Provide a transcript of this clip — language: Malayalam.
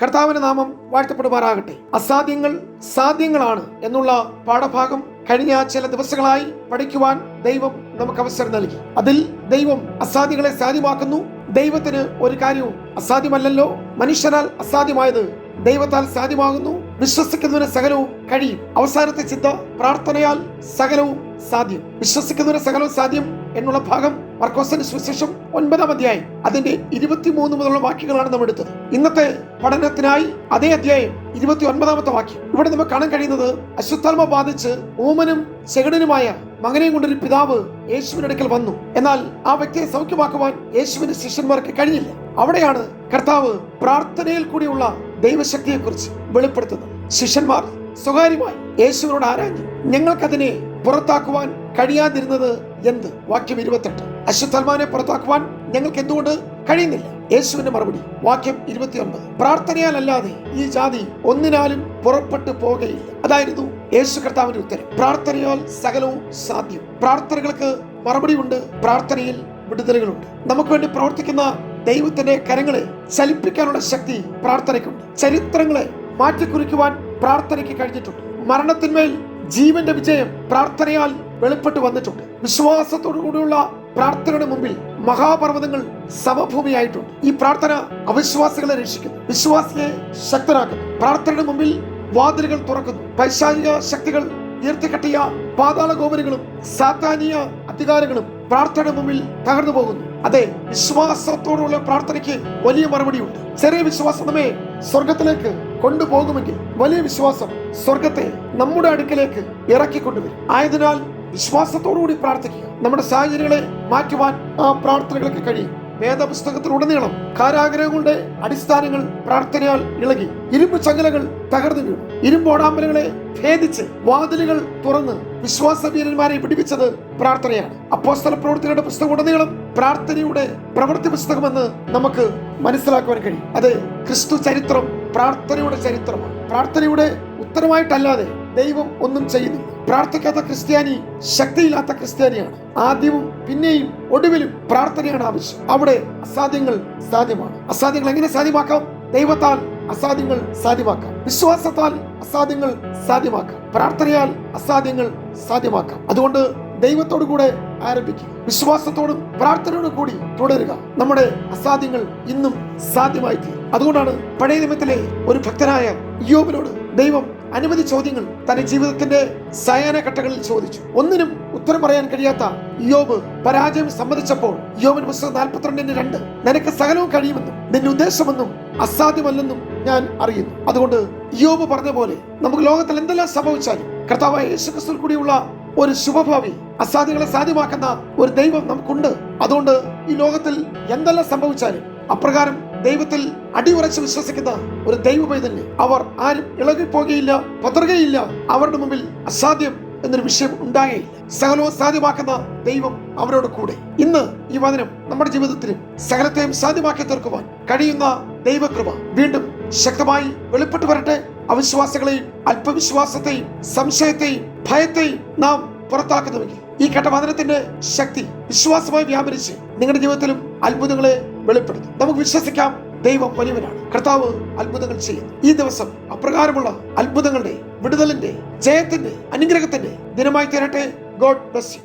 കർത്താവിന്റെ നാമം വാഴ്ത്തപ്പെടുമാറാകട്ടെ. അസാധ്യങ്ങൾ സാധ്യങ്ങളാണ് എന്നുള്ള പാഠഭാഗം കഴിഞ്ഞ ചില ദിവസങ്ങളായി പഠിക്കുവാൻ ദൈവം നമുക്ക് അവസരം നൽകി. അതിൽ ദൈവം അസാധ്യങ്ങളെ സാധ്യമാക്കുന്നു. ദൈവത്തിന് ഒരു കാര്യവും അസാധ്യമല്ലല്ലോ. മനുഷ്യനാൽ അസാധ്യമായത് ദൈവത്താൽ സാധ്യമാകുന്നു. വിശ്വസിക്കുന്നതിന് സകലവും കഴിയും. അവസാനത്തെ ചിന്ത, പ്രാർത്ഥനയാൽ സകലവും സാധ്യം. വിശ്വസിക്കുന്നതിന് സകലവും സാധ്യം എന്നുള്ള ഭാഗം മർക്കോസിന്റെ സുവിശേഷം 9-ാം അധ്യായം അതിന്റെ 23 മുതലുള്ള വാക്യങ്ങളാണ് നാം എടുത്തത്. ഇന്നത്തെ പഠനത്തിനായി അതേ അധ്യായം 29-ാമത്തെ വാക്യം. ഇവിടെ നമുക്ക് കാണാൻ കഴിയുന്നത്, അശുദ്ധാത്മ ബാധിച്ച് ഊമനും ചെകിടനുമായ മകനെയും കൊണ്ടൊരു പിതാവ് യേശുവിന്റെ അടുക്കൽ വന്നു. എന്നാൽ ആ വ്യക്തിയെ സൗഖ്യമാക്കുവാൻ യേശുവിന്റെ ശിഷ്യന്മാർക്ക് കഴിഞ്ഞില്ല. അവിടെയാണ് കർത്താവ് പ്രാർത്ഥനയിൽ കൂടിയുള്ള ദൈവശക്തിയെ കുറിച്ച് വെളിപ്പെടുത്തുന്നത്. ശിഷ്യന്മാർ സ്വകാര്യമായി യേശുവിനോട് ആരാഞ്ഞു, ഞങ്ങൾക്കതിനെ പുറത്താക്കുവാൻ കഴിയാതിരുന്നത് എന്ത്? വാക്യം 28. അശുദ്ധാത്മാവിനെ പുറത്താക്കുവാൻ ഞങ്ങൾക്ക് എന്തുകൊണ്ട് കഴിയുന്നില്ല? യേശുവിന്റെ മറുപടി വാക്യം 29. പ്രാർത്ഥനയാലല്ലാതെ ഈ ജാതി ഒന്നിനാലും പുറപ്പെട്ടു പോകയില്ല. അതായിരുന്നു യേശു കർത്താവിന്റെ ഉത്തരം. പ്രാർത്ഥനയാൽ സകലവും സാധ്യം. പ്രാർത്ഥനകൾക്ക് മറുപടിയുണ്ട്. പ്രാർത്ഥനയിൽ വിടുതലുകളുണ്ട്. നമുക്ക് വേണ്ടി പ്രവർത്തിക്കുന്ന ദൈവത്തിന്റെ കരങ്ങളെ ചലിപ്പിക്കാനുള്ള ശക്തി പ്രാർത്ഥനയ്ക്കുണ്ട്. ചരിത്രങ്ങളെ മാറ്റിക്കുറിക്കുവാൻ പ്രാർത്ഥനയ്ക്ക് കഴിഞ്ഞിട്ടുണ്ട്. മരണത്തിന്മേൽ ജീവന്റെ വിജയം പ്രാർത്ഥനയാൽ വെളിപ്പെട്ടു വന്നിട്ടുണ്ട്. വിശ്വാസത്തോടു കൂടിയുള്ള പ്രാർത്ഥനയുടെ മുമ്പിൽ മഹാപർവ്വതങ്ങൾ സമഭൂമിയായിട്ടുണ്ട്. ഈ പ്രാർത്ഥന അവിശ്വാസികളെ രക്ഷിക്കുന്നു, വിശ്വാസിയെ ശക്തനാക്കുന്നു. പ്രാർത്ഥനയുടെ മുമ്പിൽ വാതിലുകൾ തുറക്കുന്നു. പൈശാചിക ശക്തികൾ ഉയർത്തിക്കെട്ടിയ പാതാള ഗോപുരങ്ങളും സാത്താനീയ അധികാരങ്ങളും പ്രാർത്ഥനയുടെ മുമ്പിൽ തകർന്നു പോകുന്നു. അതെ, വിശ്വാസത്തോടുള്ള പ്രാർത്ഥനയ്ക്ക് വലിയ മറുപടിയുണ്ട്. ചെറിയ വിശ്വാസം നമ്മെ സ്വർഗത്തിലേക്ക് കൊണ്ടുപോകുമെങ്കിൽ വലിയ വിശ്വാസം സ്വർഗത്തെ നമ്മുടെ അടുക്കലേക്ക് ഇറക്കിക്കൊണ്ടുവരും. ആയതിനാൽ വിശ്വാസത്തോടുകൂടി പ്രാർത്ഥിക്കുക. നമ്മുടെ സാഹചര്യങ്ങളെ മാറ്റുവാൻ ആ പ്രാർത്ഥനകൾക്ക് കഴിയും. വേദപുസ്തകത്തിലുടനീളം കാരാഗ്രഹങ്ങളുടെ അടിസ്ഥാനങ്ങൾ പ്രാർത്ഥനയാൽ ഇളകി. ഇരുമ്പ് ചങ്ങലകൾ തകർന്നു വീണു. ഇരുമ്പോടാമ്പലുകളെ ഭേദിച്ച് വാതിലുകൾ തുറന്ന് വിശ്വാസവീരന്മാരെ പിടിപ്പിച്ചത് പ്രാർത്ഥനയാണ്. അപ്പോസ്തല പ്രവൃത്തികളുടെ പുസ്തകം ഉടനീളം പ്രാർത്ഥനയുടെ പ്രവൃത്തി പുസ്തകമെന്ന് നമുക്ക് മനസ്സിലാക്കുവാൻ കഴിയും. അത് ക്രിസ്തു ചരിത്രം പ്രാർത്ഥനയുടെ ചരിത്രമാണ്. പ്രാർത്ഥനയുടെ ഉത്തരമായിട്ടല്ലാതെ ദൈവം ഒന്നും ചെയ്യുന്നില്ല. പ്രാർത്ഥിക്കാത്ത ക്രിസ്ത്യാനി ശക്തിയില്ലാത്ത ക്രിസ്ത്യാനിയാണ്. ആദ്യവും പിന്നെയും ഒടുവിലും പ്രാർത്ഥനയാണ് ആവശ്യം. അവിടെ അസാധ്യങ്ങൾ സാധ്യമാണ്. അസാധ്യങ്ങൾ എങ്ങനെ സാധ്യമാക്കാം? ദൈവത്താൽ അസാധ്യങ്ങൾ സാധ്യമാക്കാം. വിശ്വാസത്താൽ അസാധ്യങ്ങൾ സാധ്യമാക്കാം. പ്രാർത്ഥനയാൽ അസാധ്യങ്ങൾ സാധ്യമാക്കാം. അതുകൊണ്ട് ദൈവത്തോടു കൂടെ ആരംഭിക്കുക. വിശ്വാസത്തോടും പ്രാർത്ഥനയോടും കൂടി തുടരുക. നമ്മുടെ അസാധ്യങ്ങൾ ഇന്നും സാധ്യമായി തീരും. അതുകൊണ്ടാണ് പഴയ നിയമത്തിലെ ഒരു ഭക്തനായ ഇയ്യോബിനോട് ദൈവം അനവധി ചോദ്യങ്ങൾ തന്റെ ജീവിതത്തിന്റെ സായാഹ്നഘട്ടങ്ങളിൽ ചോദിച്ചു. ഒന്നിനും ഉത്തരം പറയാൻ കഴിയാത്ത ഇയ്യോബ് പരാജയം സമ്മതിച്ചപ്പോൾ ഇയ്യോബിന്റെ പുസ്തകം 42:2 നിനക്ക് സകലവും കഴിയുമെന്നും നിന്റെ ഉദ്ദേശമെന്നും അസാധ്യമല്ലെന്നും ഞാൻ അറിയുന്നു. അതുകൊണ്ട് ഇയ്യോബ് പറഞ്ഞ പോലെ നമുക്ക് ലോകത്തിൽ എന്തെല്ലാം സംഭവിച്ചാലും കർത്താവായ യേശുക്രിസ്തുവിൽ കൂടിയുള്ള ഒരു ശുഭഭാവി, അസാധ്യങ്ങളെ സാധ്യമാക്കുന്ന ഒരു ദൈവം നമുക്കുണ്ട്. അതുകൊണ്ട് ഈ ലോകത്തിൽ എന്തെല്ലാം സംഭവിച്ചാലും അപ്രകാരം ദൈവത്തിൽ അടിയുറച്ച് വിശ്വസിക്കുന്ന ഒരു ദൈവപൈതലിന് അവർ ആരും ഇളകിപ്പോകുകയില്ല, പതറുകയില്ല. അവരുടെ മുമ്പിൽ അസാധ്യം എന്നൊരു വിഷയം ഉണ്ടാകുകയില്ല. സകലവും സാധ്യമാക്കുന്ന ദൈവം അവരോട് കൂടെ. ഇന്ന് ഈ വചനം നമ്മുടെ ജീവിതത്തിലും സകലത്തെയും സാധ്യമാക്കി തീർക്കുവാൻ കഴിയുന്ന ദൈവകൃപ വീണ്ടും ശക്തമായി വെളിപ്പെട്ടു വരട്ടെ. അവിശ്വാസികളെയും അല്പവിശ്വാസത്തെയും സംശയത്തെയും ഭയത്തെയും നാം പുറത്താക്കുന്നുവെങ്കിൽ ഈ വചനത്തിന്റെ ശക്തി വിശ്വാസമായി വ്യാപരിച്ച് നിങ്ങളുടെ ജീവിതത്തിലും അത്ഭുതങ്ങളെ വെളിപ്പെടുത്തും. നമുക്ക് വിശ്വസിക്കാം, ദൈവം വലിയവനാണ്. കർത്താവ് അത്ഭുതങ്ങൾ ചെയ്യുന്നു. ഈ ദിവസം അപ്രകാരമുള്ള അത്ഭുതങ്ങളുടെ, വിടുതലിന്റെ, ജയത്തിന്റെ, അനുഗ്രഹത്തിന്റെ ദിനമായി തീരട്ടെ. God bless you.